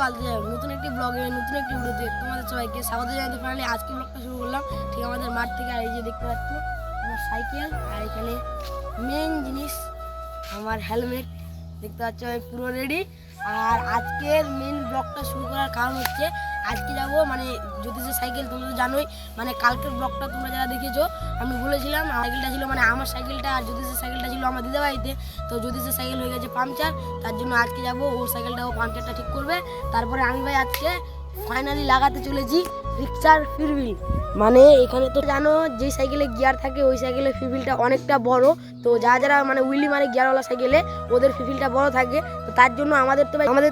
আলতে যাই নতুন একটি ব্লগে নতুন একটি ভিডিওতে তোমাদের সবাইকে স্বাগত জানাতে পারলে আজকে ব্লগটা শুরু করলাম ঠিক আমাদের মাঠ থেকে। আর এই যে দেখতে পাচ্ছ আমার সাইকেল, আর এখানে মেন জিনিস আমার হেলমেট দেখতে পাচ্ছ পুরো রেডি। আর আজকের মেন ব্লগটা শুরু করার কারণ হচ্ছে আজকে যাবো মানে জ্যোতিষের সাইকেল, তোমরা তো জানোই মানে কালকের ব্লগটা তোমরা যারা দেখেছো আমি বলেছিলাম সাইকেলটা ছিল মানে আমার সাইকেলটা আর জ্যোতিষের সাইকেলটা ছিল আমার দিদাবাড়িতে। তো জ্যোতিষের সাইকেল হয়ে গেছে পাংচার, তার জন্য আজকে যাবো ওর সাইকেলটাও পাংচারটা ঠিক করবে। তারপরে আমি ভাই আজকে ফাইনালি লাগাতে চলেছি রিক্সার ফিরবিল। মানে এখানে তো জানো যে সাইকেলে গিয়ার থাকে ওই সাইকেলের ফিরবিলটা অনেকটা বড়। তো যারা মানে উইলি মারে গিয়ারওয়ালা সাইকেলে ওদের ফিরবিলটা বড় থাকে। তো তার জন্য আমাদের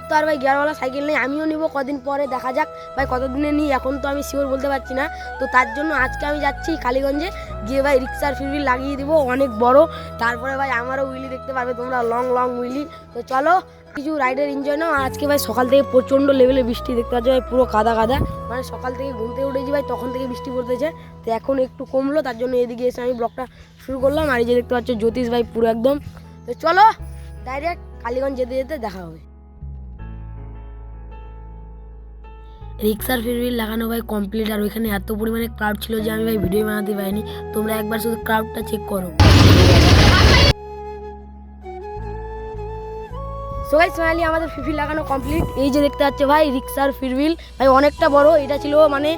তো আর ভাই গিয়ারওয়ালা সাইকেল নেই। আমিও নিব কদিন পরে, দেখা যাক ভাই কতদিনে নিই, এখন তো আমি শিওর বলতে পারছি না। তো তার জন্য আজকে আমি যাচ্ছি কালীগঞ্জে, গিয়ে ভাই রিক্সার ফিরবিল লাগিয়ে দিব অনেক বড়। তারপরে ভাই আমারও উইলি দেখতে পারবে তোমরা, লং লং উইলি। তো চলো কিছু রাইডের এনজয় নাও। আজকে ভাই সকাল থেকে প্রচণ্ড লেভেলে বৃষ্টি দেখতে পাচ্ছি ভাই, পুরো কাদা কাদা। মানে সকাল থেকে ঘুম থেকে উঠেছি ভাই তখন থেকে বৃষ্টি পড়তেছে, তো এখন একটু কমলো, তার জন্য এদিকে এসে আমি ব্লগটা শুরু করলাম। আর এই যে দেখতে পাচ্ছ জ্যোতিষ ভাই পুরো একদম। তো চলো ডাইরেক্ট কালীগঞ্জ যেতে যেতে দেখা হবে। রিক্সার ফিরবিল লাগানো ভাই কমপ্লিট। আর ওইখানে এত পরিমাণে ক্রাউড ছিল যে আমি ভাই ভিডিও বানাতে পারিনি। তোমরা একবার শুধু ক্রাউডটা চেক করো। সো গাইস ফাইনালি আমাদের ফিরবিল লাগানো কমপ্লিট। এই যে দেখতে পাচ্ছ ভাই রিক্সার ফিরবিল ভাই অনেকটা বড়। এটা ছিল মানে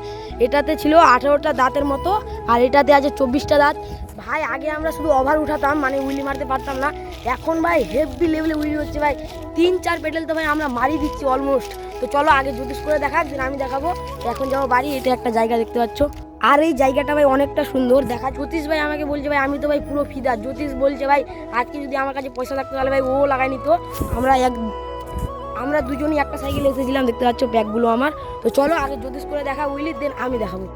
এটাতে ছিল 18টা দাঁতের মতো, আর এটাতে আছে 24টা দাঁত। ভাই আগে আমরা শুধু ওভার উঠাতাম মানে উইলি মারতে পারতাম না, এখন ভাই হেভি লেভেলে উইলি হচ্ছে ভাই। 3-4 পেডেল তো ভাই আমরা মারি দিচ্ছি অলমোস্ট। তো চলো আগে জ্যোতিষ করে দেখাক, দিন আমি দেখাবো। এখন যাবো বাড়ি। এটা একটা জায়গা দেখতে পাচ্ছ, আর এই জায়গাটা ভাই অনেকটা সুন্দর দেখা। জ্যোতিষ ভাই আমাকে বলছে ভাই, আমি তো ভাই পুরো ফিদা। জ্যোতিষ বলছে ভাই আজকে যদি আমার কাছে পয়সা থাকতো তাহলে ভাই ও লাগাই নিত। আমরা দুজনই একটা সাইকেলে এসেছিলাম, দেখতে পাচ্ছ ব্যাগগুলো আমার। তো চলো আগে জ্যোতিষ করে দেখা উইলি, দেন আমি দেখাবো।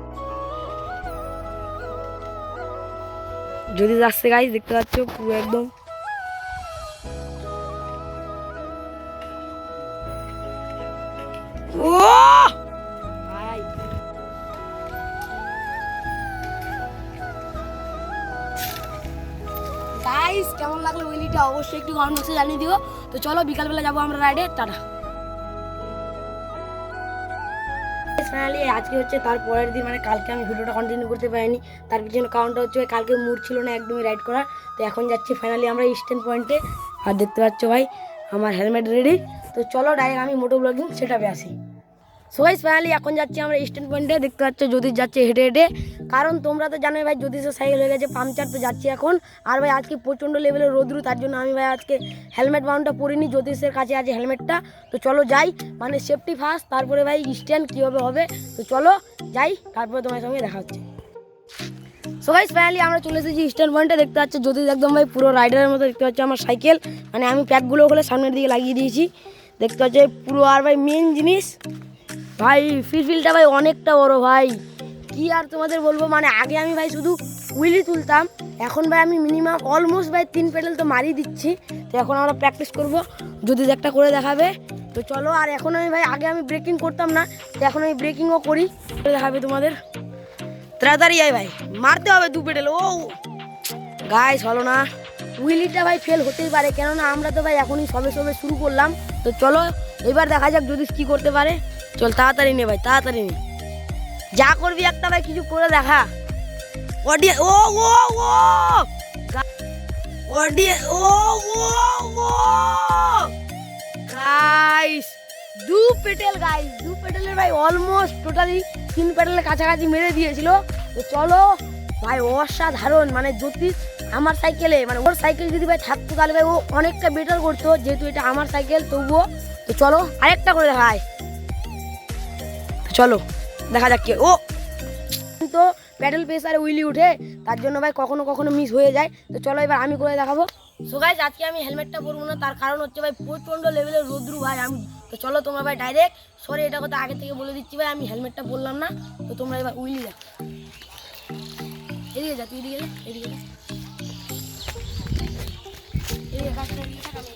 জ্যোতিষ আসছে গাইস, দেখতে পাচ্ছ পুরো একদম। ও ভাই গাইস কেমন লাগলো উইলিটা অবশ্যই একটু কমেন্ট বক্সে জানিয়ে দিও। তো চলো বিকালবেলা যাবো আমরা রাইডে। টাটা। ফাইনালি আজকে হচ্ছে তার পরের দিন, মানে কালকে আমি ভিডিওটা কন্টিনিউ করতে পারিনি। তার পিছনে কারণটা হচ্ছে কালকে মুড ছিল না একদমই রাইড করার। তো এখন যাচ্ছি ফাইনালি আমরা স্ট্যান্ড পয়েন্টে। আর দেখতে পাচ্ছ ভাই আমার হেলমেট রেডি। তো চলো ডাইরেক্ট আমি মোটো ব্লগিং সেটাপে আসি। সো গাইস ফাইনালি এখন যাচ্ছি আমরা স্ট্যান্ড পয়েন্টে। দেখতে পাচ্ছ জ্যোতিষ যাচ্ছে হেঁটে হেঁটে, কারণ তোমরা তো জানোই ভাই জ্যোতিষের সাইকেল হয়ে গেছে পাংচার। তো যাচ্ছি এখন। আর ভাই আজকে প্রচণ্ড লেভেলের রোদ্রু, তার জন্য আমি ভাই আজকে হেলমেট বাউন্ডটা পরিনি, জ্যোতিষের কাছে আছে হেলমেটটা। তো চলো যাই, মানে সেফটি ফার্স্ট, তারপরে ভাই স্ট্যান্ড কীভাবে হবে। তো চলো যাই, তারপরে তোমার সঙ্গে দেখা হচ্ছে। সো গাইস ফাইনালি আমরা চলে এসেছি স্ট্যান্ড পয়েন্টে। দেখতে পাচ্ছ জ্যোতিষ একদম ভাই পুরো রাইডারের মতো। দেখতে পাচ্ছ আমার সাইকেল, মানে আমি প্যাকগুলো ওগুলো সামনের দিকে লাগিয়ে দিয়েছি, দেখতে পাচ্ছ পুরো। আর ভাই মেন জিনিস ভাই ফিরফিলটা ভাই অনেকটা বড় ভাই, কি আর তোমাদের বলবো। মানে আগে আমি ভাই শুধু উইলি তুলতাম, এখন ভাই আমি মিনিমাম অলমোস্ট ভাই 3 পেডেল তো মারি দিচ্ছি। তো এখন আমরা প্র্যাকটিস করবো, যদি একটা করে দেখাবে। তো চলো। আর এখন আমি ভাই আগে আমি ব্রেকিং করতাম না, তো এখন আমি ব্রেকিংও করি, দেখাবে তোমাদের। তাড়াতাড়ি আয় ভাই, মারতে হবে 2 পেডেল। ও গাইস হলো না, উইলিটা ভাই ফেল হতেই পারে, কেননা আমরা তো ভাই এখনই সবে সবে শুরু করলাম। তো চলো এবার দেখা যাক যদি কি করতে পারে। চল তাড়াতাড়ি নে ভাই, তাড়াতাড়ি নে, যা করবি একটা ভাই কিছু করে দেখা। অডিয়ে ও ও ও অডিয়ে ও ও ও গাইস 2 পেডেল গাইস, 2 পেডেলের ভাই অলমোস্ট টোটালি 3 পেডেলের কাছাকাছি মেরে দিয়েছিল। তো চলো ভাই অসাধারণ, মানে জ্যোতিষ আমার সাইকেলে, মানে ওর সাইকেল যদি ভাই থাকতো তাহলে ভাই ও অনেকটা বেটার করতো, যেহেতু এটা আমার সাইকেল তবুও। তো চলো আরেকটা করে দেখায়। চলো দেখা যাক কে ও। তো প্যাডেল প্রেসারে উইলি উঠে, তার জন্য ভাই কখনো কখনো মিস হয়ে যায়। তো চলো এবার আমি করে দেখাবো। সো গাইস আজকে আমি হেলমেটটা পরবো না, তার কারণ হচ্ছে ভাই প্রচণ্ড লেভেলের রোদ্রু ভাই আমি। তো চলো তোমরা ভাই ডাইরেক্ট, সরি এটা কথা আগে থেকে বলে দিচ্ছি ভাই, আমি হেলমেটটা পরলাম না। তো তোমরা এবার উইলি যা, এদিকে যা, তুই এদিকে যা, এদিকে যা, এদিকে কাজটা এদিকে থাক, আমি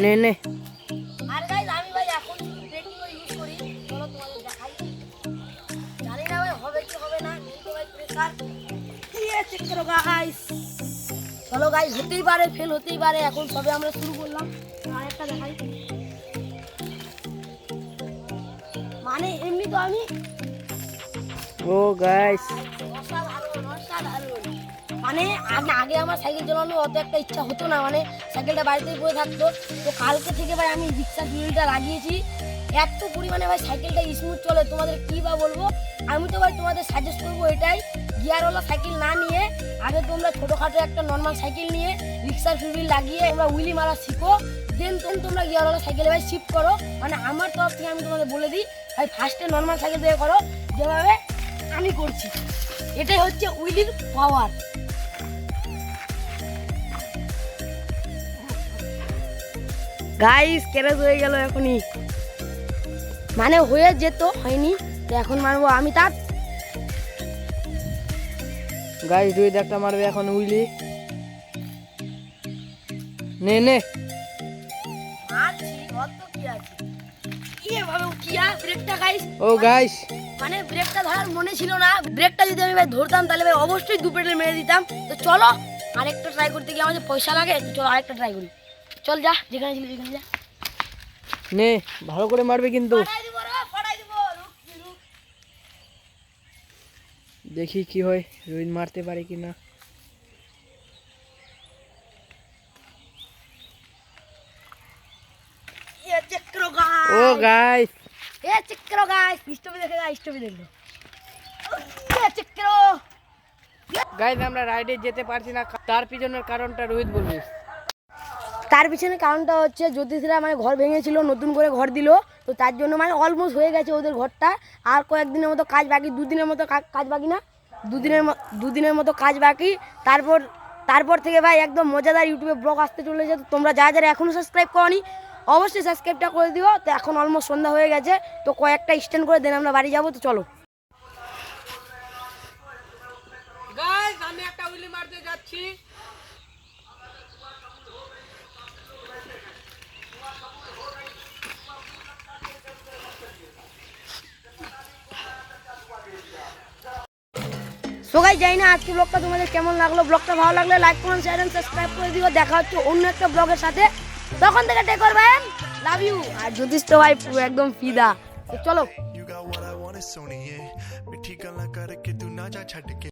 নে নে। আর গাইস আমি ভাই এখন শুধু ব্রেকিংও ইউজ করি, চলো তোমাদের দেখাই। জানি না ভাই হবে কি হবে না, কিন্তু ভাই প্রেসার দিয়ে চেক করো গাইস। চলো গাইস, হতেই পারে ফেল হতেই পারে, এখন সবে আমরা শুরু করলাম। আরেকটা দেখাই, মানে এমনি তো আমি ও গাইস মানে আগে আমার সাইকেল চালানো অত একটা ইচ্ছা হতো না, মানে সাইকেলটা বাড়িতেই পড়ে থাকতো। তো কালকে থেকে ভাই আমি রিক্সার হুইলটা লাগিয়েছি, এত পরিমাণে ভাই সাইকেলটা স্মুথ চলে, তোমাদের কী বা বলবো। আমি তো ভাই তোমাদের সাজেস্ট করবো এটাই, গিয়ারওয়ালা সাইকেল না নিয়ে আগে তোমরা ছোটোখাটো একটা নর্মাল সাইকেল নিয়ে রিক্সার হুইল লাগিয়ে তোমরা উইলি মারা শিখো, দেন তোমরা গিয়ারওয়ালা সাইকেলে ভাই শিফট করো। মানে আমার তরফ থেকে আমি তোমাদের বলে দিই ভাই, ফার্স্টে নর্মাল সাইকেল দিয়ে করো যেভাবে আমি করছি, এটাই হচ্ছে উইলির পাওয়ার। গাইস ক্যারেজ হয়ে গেল এখনই, মানে হয়ে যেত হয়নি, তো এখন মারবো আমি তার। গাইস রোহিত একটা মারবে এখন উইলি, নে নে মারছি অত কি আছে, এভাবে উঠিয়া ব্রেকটা গাইস, ও গাইস মানে ব্রেকটা ধরার মনে ছিল না, ব্রেকটা যদি আমি ভাই ধরতাম তাহলে ভাই অবশ্যই দু পেডেল মেরে দিতাম। তো চলো আরেকটা ট্রাই করতে গিয়ে আমাদের পয়সা লাগে, তো চলো আরেকটা ট্রাই করি। চল যা, যেখানে ছিল যেখানে যা, নে ভালো করে মারবে কিন্তু, দেখি কি হয়, রোহিত মারতে পারে কিনা। ও গাইস এ চেক করো গাইস, স্টপে দেখে গাইস, স্টপে দেখো, চেক করো। গাইস আমরা রাইডে যেতে পারছি না, তার পিছনের কারণটা রোহিত বলবে। তার পিছনে কারণটা হচ্ছে জ্যোতিষরা মানে ঘর ভেঙেছিল, নতুন করে ঘর দিল, তো তার জন্য মানে অলমোস্ট হয়ে গেছে ওদের ঘরটা, আর কয়েকদিনের মতো কাজ বাকি, দুদিনের মতো কাজ বাকি না, দুদিনের মতো কাজ বাকি। তারপর থেকে ভাই একদম মজাদার ইউটিউবে ব্লগ আসতে চলেছে। তো তোমরা যারা এখনও সাবস্ক্রাইব করনি অবশ্যই সাবস্ক্রাইবটা করে দিও। তো এখন অলমোস্ট সন্ধ্যা হয়ে গেছে, তো কয়েকটা স্ট্যান্ড করে দেন আমরা বাড়ি যাবো। তো চলো গাইস আমি একটা উইলি মারতে যাচ্ছি, সো গাইস জানি না আজকে ব্লগটা তোমাদের কেমন লাগলো, ব্লগটা ভালো লাগলে like comment share and subscribe করে দিও। দেখা হচ্ছে অন্য একটা ব্লগের সাথে, তখন থেকে টেক করবেন, লাভ ইউ। আর জ্যোতিষ তো ভাই পুরো একদম ফিদা। তো চলো।